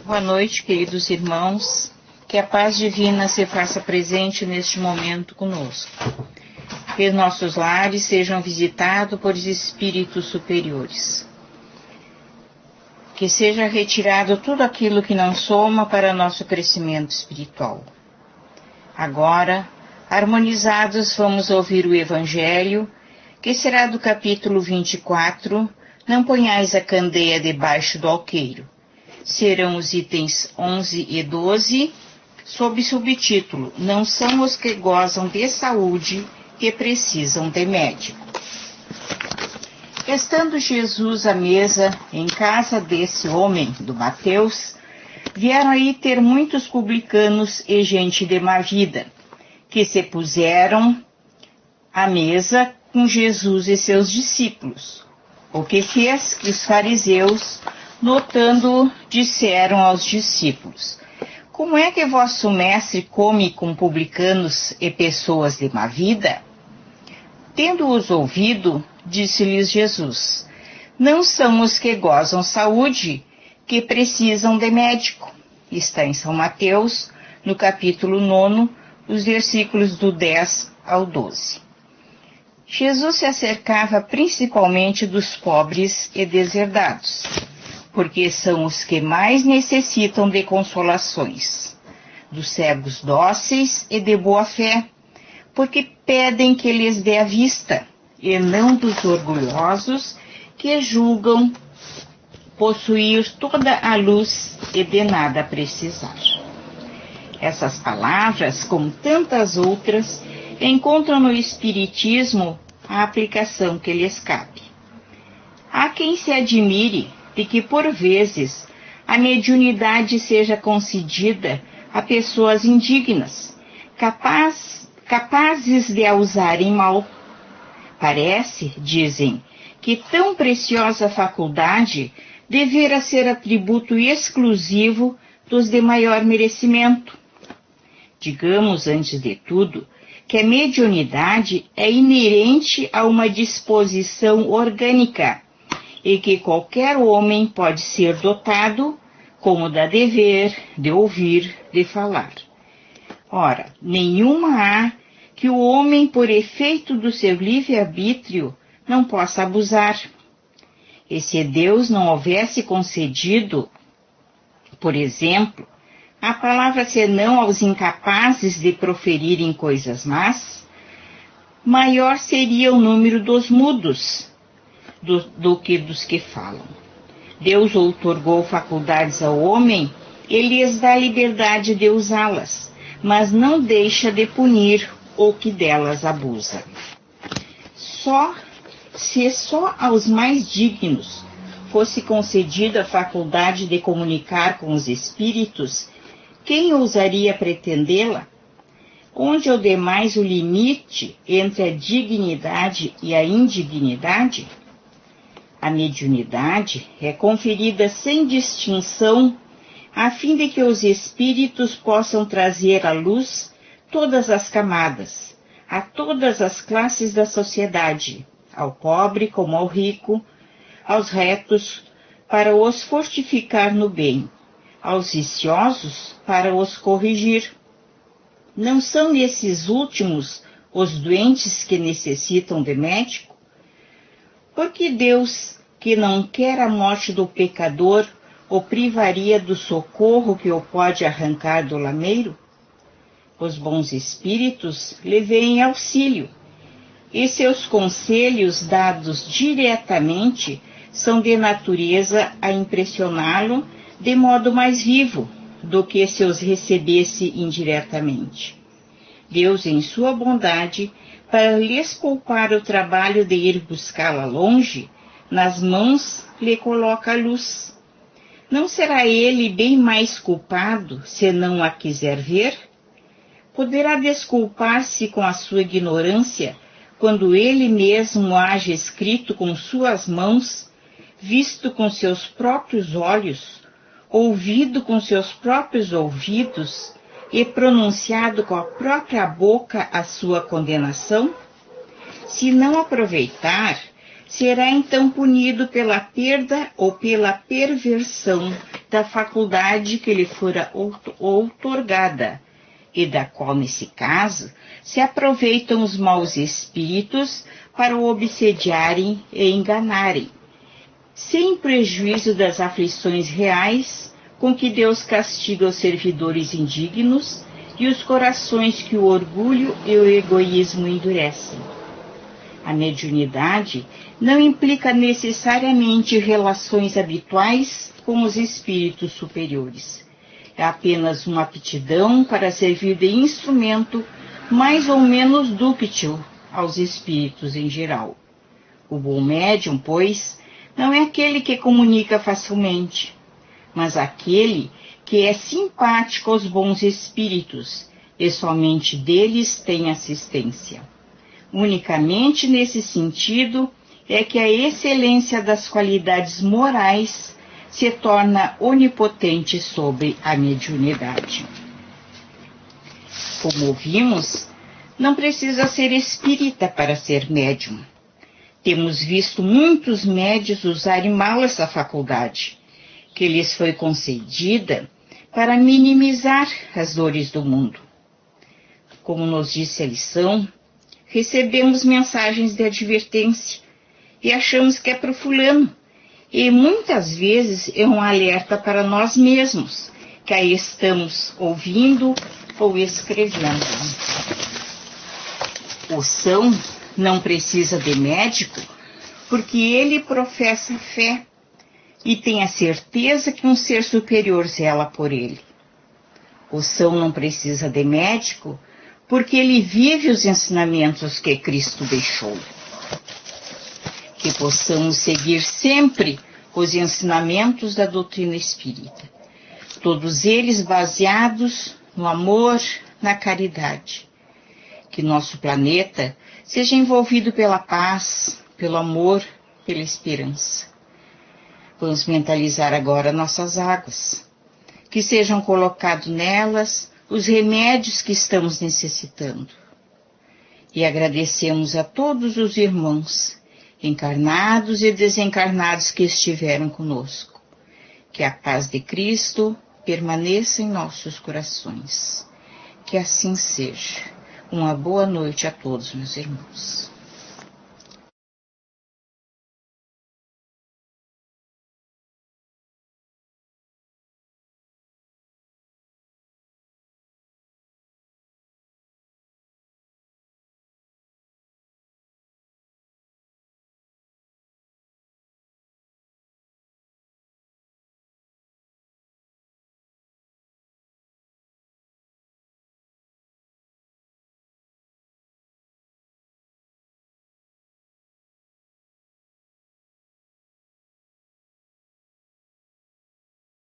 Boa noite, queridos irmãos. Que a paz divina se faça presente neste momento conosco. Que nossos lares sejam visitados por espíritos superiores. Que seja retirado tudo aquilo que não soma para nosso crescimento espiritual. Agora, harmonizados, vamos ouvir o Evangelho, que será do capítulo 24, Não ponhais a candeia debaixo do alqueiro. Serão os itens 11 e 12, sob subtítulo: Não são os que gozam de saúde que precisam de médico. Estando Jesus à mesa em casa desse homem, do Mateus, vieram aí ter muitos publicanos e gente de má vida, que se puseram à mesa com Jesus e seus discípulos, o que fez que os fariseus, notando, disseram aos discípulos: Como é que vosso mestre come com publicanos e pessoas de má vida? Tendo-os ouvido, disse-lhes Jesus: Não são os que gozam saúde que precisam de médico. Está em São Mateus, no capítulo 9, os versículos do 10 ao 12. Jesus se acercava principalmente dos pobres e deserdados, porque são os que mais necessitam de consolações, dos cegos dóceis e de boa fé, porque pedem que lhes dê a vista, e não dos orgulhosos que julgam possuir toda a luz e de nada precisar. Essas palavras, como tantas outras, encontram no Espiritismo a aplicação que lhes cabe. Há quem se admire de que, por vezes, a mediunidade seja concedida a pessoas indignas, capazes de a usarem mal. Parece, dizem, que tão preciosa faculdade devera ser atributo exclusivo dos de maior merecimento. Digamos, antes de tudo, que a mediunidade é inerente a uma disposição orgânica e que qualquer homem pode ser dotado, como da de ver, de ouvir, de falar. Ora, nenhuma há que o homem, por efeito do seu livre-arbítrio, não possa abusar. E se Deus não houvesse concedido, por exemplo, a palavra senão aos incapazes de proferirem coisas más, maior seria o número dos mudos do que dos que falam. Deus outorgou faculdades ao homem e lhes dá a liberdade de usá-las, mas não deixa de punir o que delas abusa. Se só aos mais dignos fosse concedida a faculdade de comunicar com os espíritos, quem ousaria pretendê-la? Onde é o demais o limite entre a dignidade e a indignidade? A mediunidade é conferida sem distinção, a fim de que os espíritos possam trazer à luz todas as camadas, a todas as classes da sociedade, ao pobre como ao rico, aos retos, para os fortificar no bem, aos viciosos, para os corrigir. Não são esses últimos os doentes que necessitam de médico? Porque Deus, que não quer a morte do pecador, o privaria do socorro que o pode arrancar do lameiro? Os bons espíritos lhe vêm auxílio, e seus conselhos dados diretamente são de natureza a impressioná-lo de modo mais vivo do que se os recebesse indiretamente. Deus, em sua bondade, para lhes poupar o trabalho de ir buscá-la longe, nas mãos lhe coloca a luz. Não será ele bem mais culpado se não a quiser ver? Poderá desculpar-se com a sua ignorância quando ele mesmo haja escrito com suas mãos, visto com seus próprios olhos, ouvido com seus próprios ouvidos e pronunciado com a própria boca a sua condenação? Se não aproveitar, será então punido pela perda ou pela perversão da faculdade que lhe fora outorgada, e da qual, nesse caso, se aproveitam os maus espíritos para o obsediarem e enganarem, sem prejuízo das aflições reais com que Deus castiga os servidores indignos e os corações que o orgulho e o egoísmo endurecem. A mediunidade não implica necessariamente relações habituais com os espíritos superiores. É apenas uma aptidão para servir de instrumento mais ou menos dúctil aos espíritos em geral. O bom médium, pois, não é aquele que comunica facilmente, mas aquele que é simpático aos bons espíritos e somente deles tem assistência. Unicamente nesse sentido é que a excelência das qualidades morais se torna onipotente sobre a mediunidade. Como vimos, não precisa ser espírita para ser médium. Temos visto muitos médiuns usarem mal essa faculdade, que lhes foi concedida para minimizar as dores do mundo. Como nos disse a lição, recebemos mensagens de advertência e achamos que é para o fulano, e muitas vezes é um alerta para nós mesmos, que aí estamos ouvindo ou escrevendo. O são não precisa de médico, porque ele professa fé e tem a certeza que um ser superior zela por ele. O são não precisa de médico, porque ele vive os ensinamentos que Cristo deixou. Que possamos seguir sempre os ensinamentos da doutrina espírita, todos eles baseados no amor, na caridade. Que nosso planeta seja envolvido pela paz, pelo amor, pela esperança. Vamos mentalizar agora nossas águas, que sejam colocados nelas os remédios que estamos necessitando. E agradecemos a todos os irmãos, encarnados e desencarnados que estiveram conosco. Que a paz de Cristo permaneça em nossos corações. Que assim seja. Uma boa noite a todos, meus irmãos.